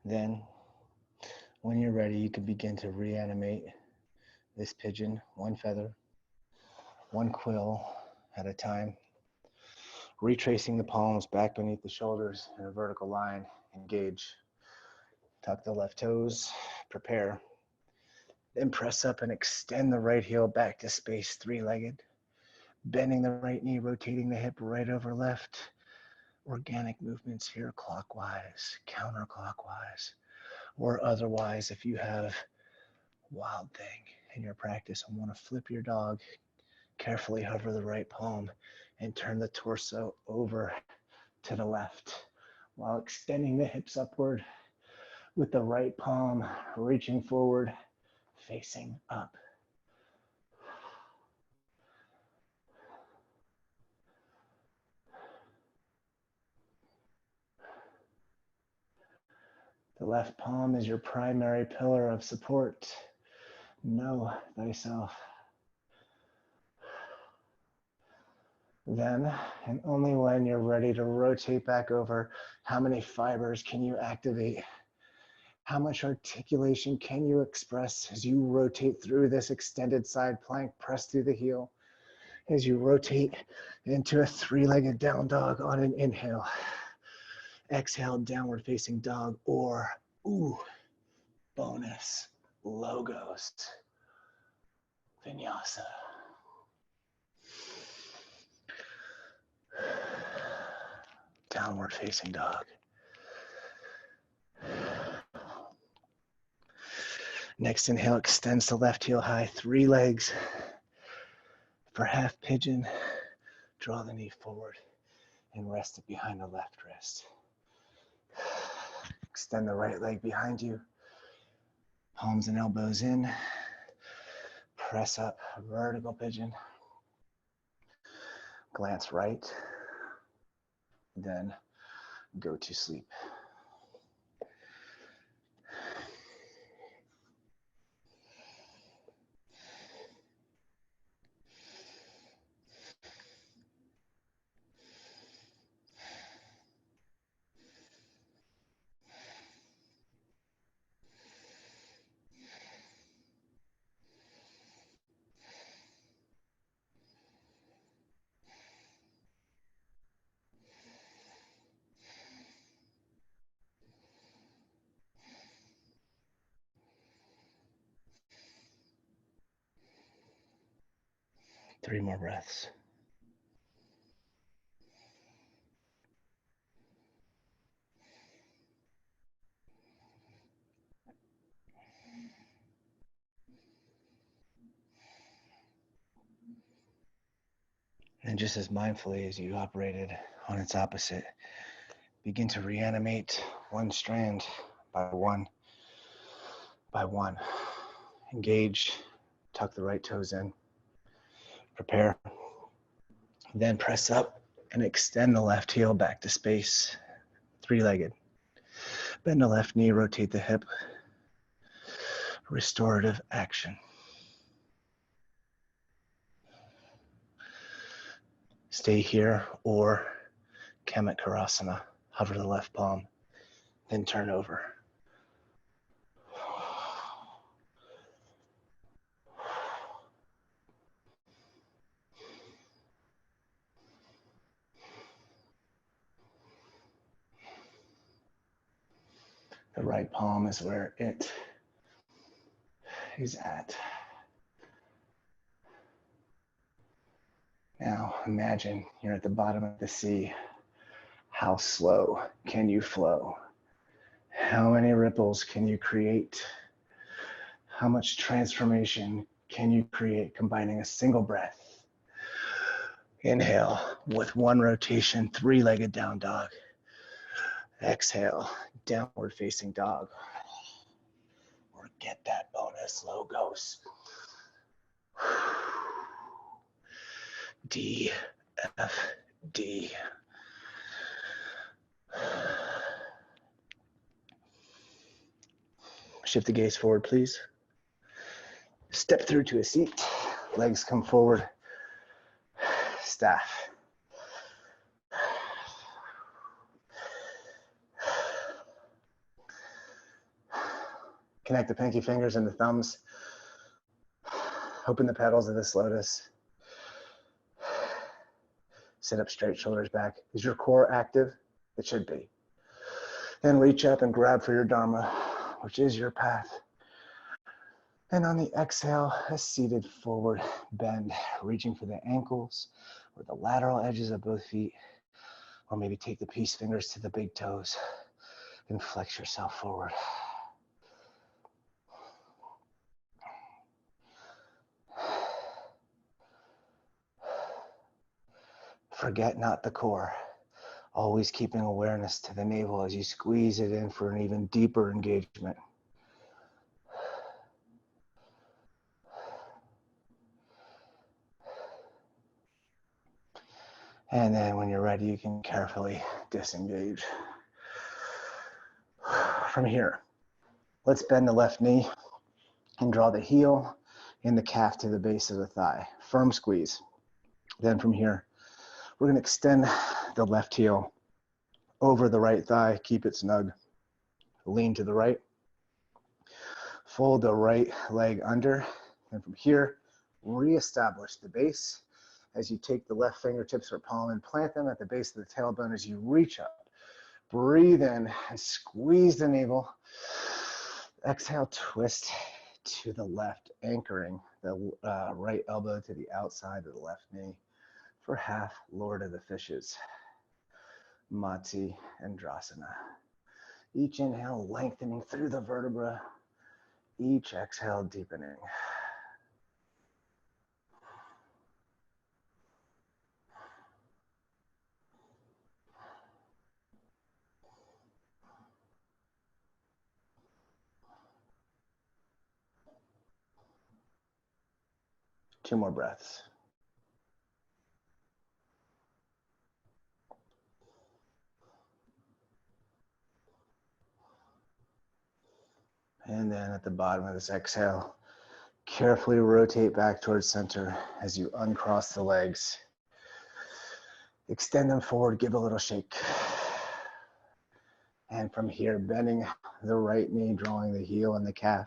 Then, when you're ready, you can begin to reanimate this pigeon, one feather, one quill at a time. Retracing the palms back beneath the shoulders in a vertical line. Engage. Tuck the left toes. Prepare. Then press up and extend the right heel back to space, three-legged. Bending the right knee, rotating the hip right over left. Organic movements here, clockwise, counterclockwise, or otherwise. If you have Wild Thing in your practice and want to flip your dog, carefully hover the right palm and turn the torso over to the left while extending the hips upward with the right palm reaching forward, facing up. The left palm is your primary pillar of support. Know thyself. Then, and only when you're ready to rotate back over, how many fibers can you activate? How much articulation can you express as you rotate through this extended side plank, press through the heel, as you rotate into a three-legged down dog on an inhale. Exhale, downward facing dog, or, bonus, logos, vinyasa. Downward facing dog. Next inhale, extends the left heel high, three legs. For half pigeon, draw the knee forward and rest it behind the left wrist. Extend the right leg behind you. Palms and elbows in. Press up, vertical pigeon. Glance right. Then go to sleep. Three more breaths. And just as mindfully as you operated on its opposite, begin to reanimate one strand by one by one. Engage, tuck the right toes in, prepare. Then press up and extend the left heel back to space, three-legged. Bend the left knee, rotate the hip. Restorative action. Stay here or Kamatkarasana. Hover the left palm, then turn over. The right palm is where it is at. Now imagine you're at the bottom of the sea. How slow can you flow? How many ripples can you create? How much transformation can you create combining a single breath? Inhale with one rotation, three-legged down dog. Exhale, downward facing dog. Or get that bonus logos. D, F, D. Shift the gaze forward, please. Step through to a seat. Legs come forward. Staff. Connect the pinky fingers and the thumbs. Open the petals of this lotus. Sit up straight, shoulders back. Is your core active? It should be. Then reach up and grab for your dharma, which is your path. And on the exhale, a seated forward bend, reaching for the ankles or the lateral edges of both feet, or maybe take the peace fingers to the big toes and flex yourself forward. Forget not the core, always keeping awareness to the navel as you squeeze it in for an even deeper engagement. And then when you're ready, you can carefully disengage. From here, let's bend the left knee and draw the heel and the calf to the base of the thigh. Firm squeeze. Then from here, we're going to extend the left heel over the right thigh. Keep it snug. Lean to the right. Fold the right leg under. And from here, reestablish the base as you take the left fingertips or palm and plant them at the base of the tailbone as you reach up. Breathe in and squeeze the navel. Exhale, twist to the left, anchoring the right elbow to the outside of the left knee for half Lord of the Fishes, Matsi Andrasana. Each inhale lengthening through the vertebra, each exhale deepening. Two more breaths. And then at the bottom of this exhale, carefully rotate back towards center as you uncross the legs. Extend them forward, give a little shake. And from here, bending the right knee, drawing the heel and the calf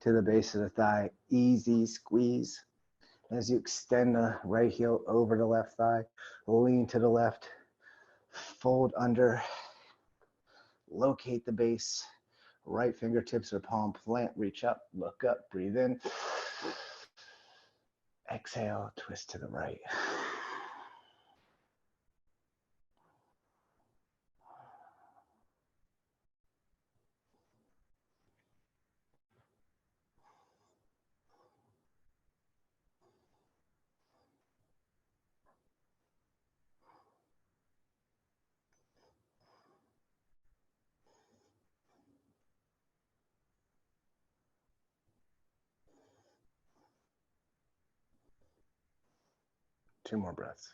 to the base of the thigh. Easy squeeze. As you extend the right heel over the left thigh, lean to the left, fold under, locate the base, right fingertips or palm plant, reach up, look up, breathe in. Exhale, twist to the right. 2 more breaths.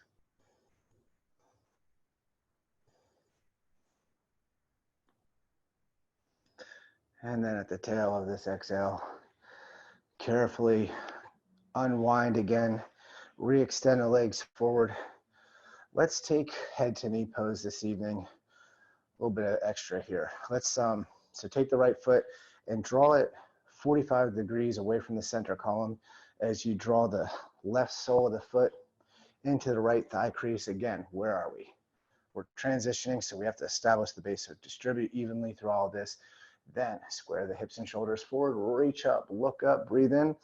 And then at the tail of this exhale, carefully unwind again, re-extend the legs forward. Let's take head to knee pose this evening. A little bit of extra here. Let's so take the right foot and draw it 45 degrees away from the center column as you draw the left sole of the foot into the right thigh crease. Again, where are we? We're transitioning, so we have to establish the base. So distribute evenly through all of this. Then square the hips and shoulders forward, reach up, look up, breathe in.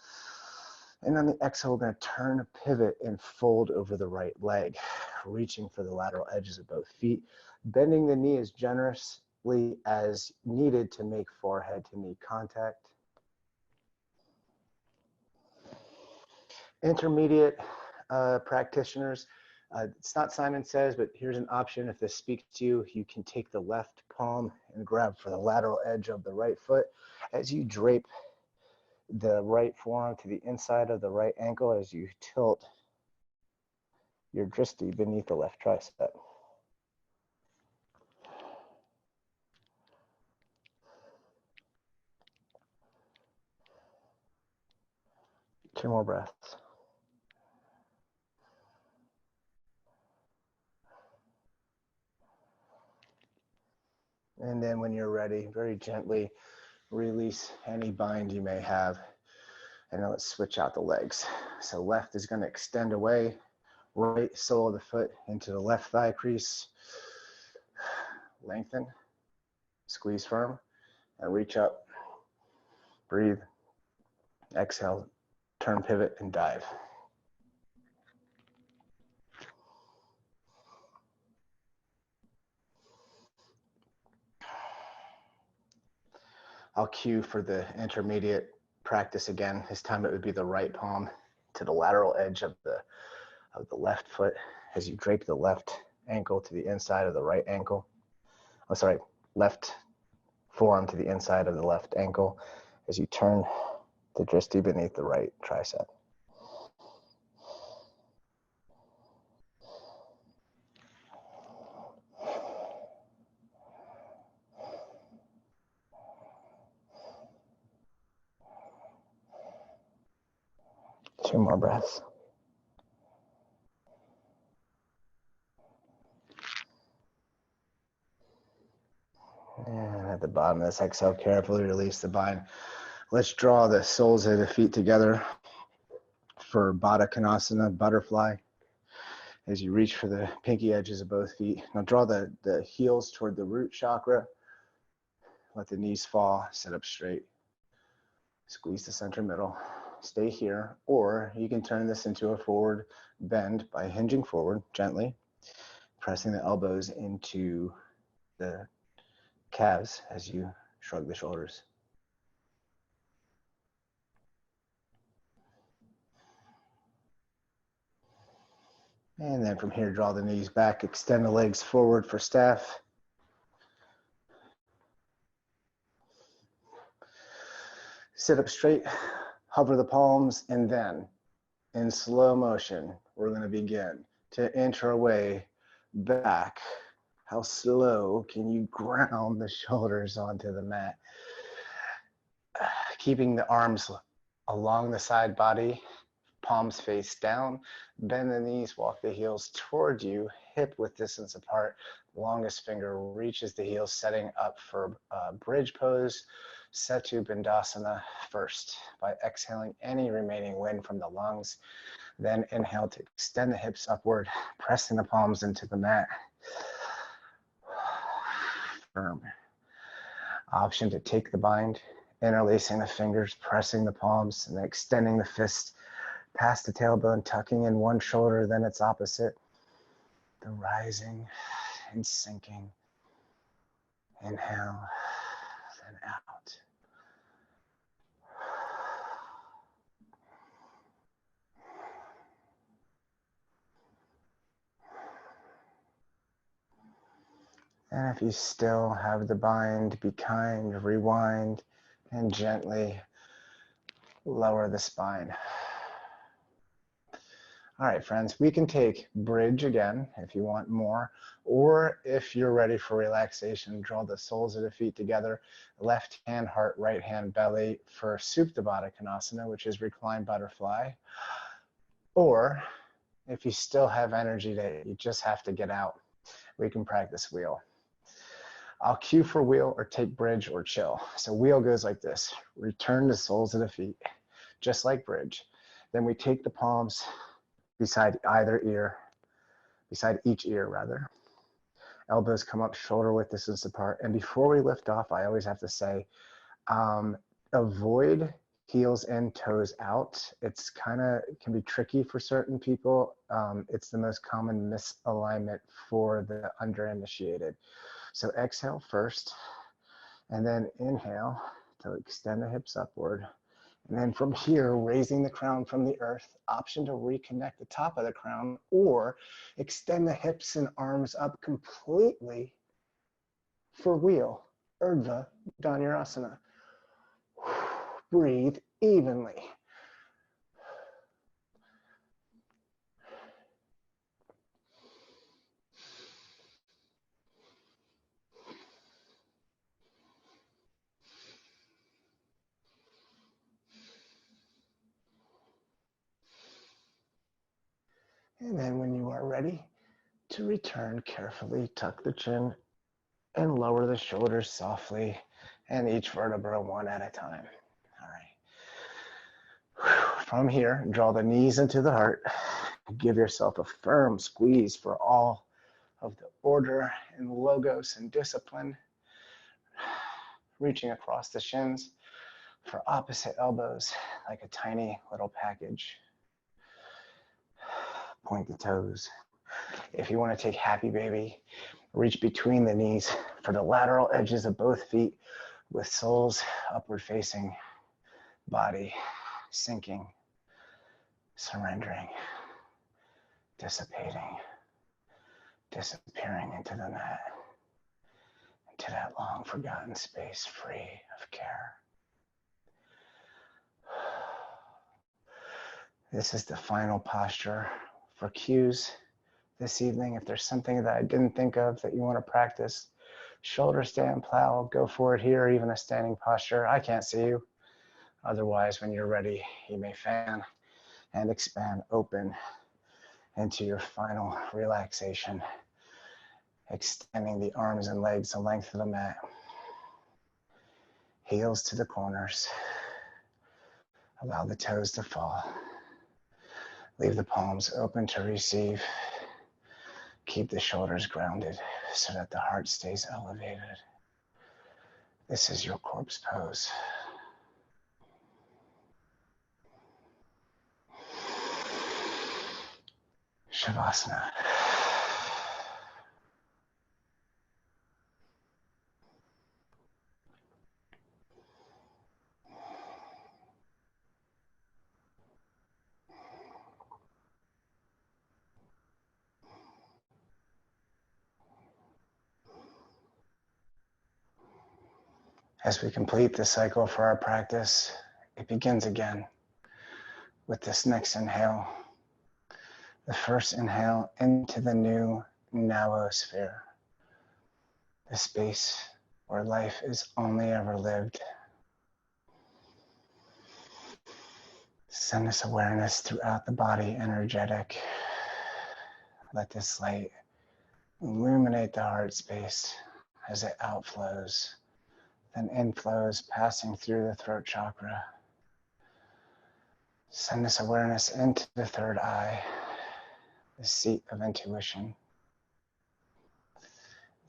And on the exhale, we're going to turn, pivot, and fold over the right leg, reaching for the lateral edges of both feet, bending the knee as generously as needed to make forehead to knee contact. Intermediate practitioners, it's not Simon Says, but here's an option. If this speaks to you, you can take the left palm and grab for the lateral edge of the right foot as you drape the right forearm to the inside of the right ankle as you tilt your drishti beneath the left tricep. Two more breaths. And then when you're ready, very gently release any bind you may have. And now let's switch out the legs. So left is going to extend away, right sole of the foot into the left thigh crease. Lengthen, squeeze firm, and reach up. Breathe. Exhale, turn, pivot, and dive. I'll cue for the intermediate practice again. This time it would be the right palm to the lateral edge of the left foot as you drape the left ankle to the inside of the right ankle. Oh, sorry, left forearm to the inside of the left ankle as you turn the drishti beneath the right tricep. Two more breaths. And at the bottom of this exhale, carefully release the bind. Let's draw the soles of the feet together for Baddha Konasana, butterfly. As you reach for the pinky edges of both feet. Now draw the heels toward the root chakra. Let the knees fall, sit up straight. Squeeze the center middle. Stay here, or you can turn this into a forward bend by hinging forward gently, pressing the elbows into the calves as you shrug the shoulders. And then from here, draw the knees back, extend the legs forward for staff. Sit up straight, hover the palms, and then in slow motion, we're going to begin to inch our way back. How slow can you ground the shoulders onto the mat? Keeping the arms along the side body, palms face down, bend the knees, walk the heels toward you, hip width distance apart, longest finger reaches the heels, setting up for bridge pose, Setu Bandhasana first by exhaling any remaining wind from the lungs. Then inhale to extend the hips upward, pressing the palms into the mat. Firm. Option to take the bind, interlacing the fingers, pressing the palms, and then extending the fist past the tailbone, tucking in one shoulder, then its opposite. The rising and sinking. Inhale, then out. And if you still have the bind, be kind, rewind, and gently lower the spine. All right, friends, we can take bridge again if you want more, or if you're ready for relaxation, draw the soles of the feet together, left hand heart, right hand belly for Supta Baddha Konasana, which is reclined butterfly. Or if you still have energy that you just have to get out, we can practice wheel. I'll cue for wheel or take bridge or chill. So wheel goes like this. Return the soles of the feet, just like bridge. Then we take the palms beside each ear rather. Elbows come up shoulder width distance apart. And before we lift off, I always have to say, avoid heels in, toes out. It's can be tricky for certain people. It's the most common misalignment for the underinitiated. So exhale first, and then inhale to extend the hips upward. And then from here, raising the crown from the earth, option to reconnect the top of the crown or extend the hips and arms up completely for wheel, Urdhva Dhanurasana. Breathe evenly. And then when you are ready to return, carefully tuck the chin and lower the shoulders softly, and each vertebra one at a time. All right. From here, draw the knees into the heart. Give yourself a firm squeeze for all of the order and logos and discipline. Reaching across the shins for opposite elbows like a tiny little package. Point the toes. If you want to take happy baby, reach between the knees for the lateral edges of both feet with soles upward facing, body sinking, surrendering, dissipating, disappearing into the mat, into that long forgotten space free of care. This is the final posture for cues this evening. If there's something that I didn't think of that you want to practice, shoulder stand, plow, go for it here, even a standing posture. I can't see you. Otherwise, when you're ready, you may fan and expand open into your final relaxation, extending the arms and legs the length of the mat, heels to the corners. Allow the toes to fall. Leave the palms open to receive. Keep the shoulders grounded so that the heart stays elevated. This is your corpse pose. Shavasana. As we complete the cycle for our practice, it begins again with this next inhale. The first inhale into the new Nowosphere, the space where life is only ever lived. Send this awareness throughout the body, energetic. Let this light illuminate the heart space as it outflows, then inflows, passing through the throat chakra. Send this awareness into the third eye, the seat of intuition.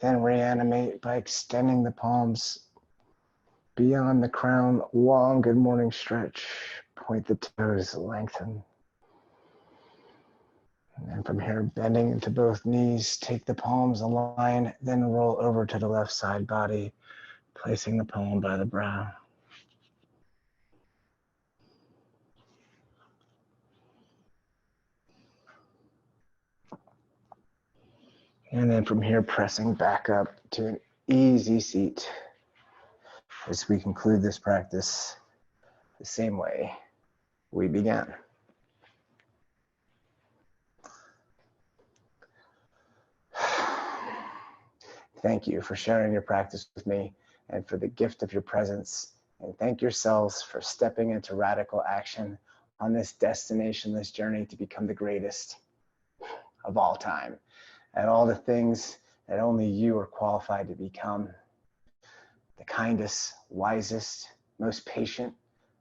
Then reanimate by extending the palms beyond the crown, long good morning stretch. Point the toes, lengthen. And then from here, bending into both knees, take the palms, align, then roll over to the left side body, placing the palm by the brow. And then from here, pressing back up to an easy seat as we conclude this practice the same way we began. thank you for sharing your practice with me and for the gift of your presence. And thank yourselves for stepping into radical action on this destination, this journey to become the greatest of all time at all the things that only you are qualified to become. The kindest, wisest, most patient,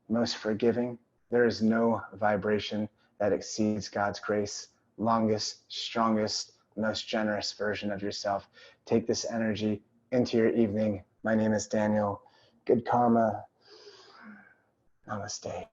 most forgiving. There is no vibration that exceeds God's grace. Longest, strongest, most generous version of yourself. Take this energy into your evening. My name is Daniel. Good karma. Namaste.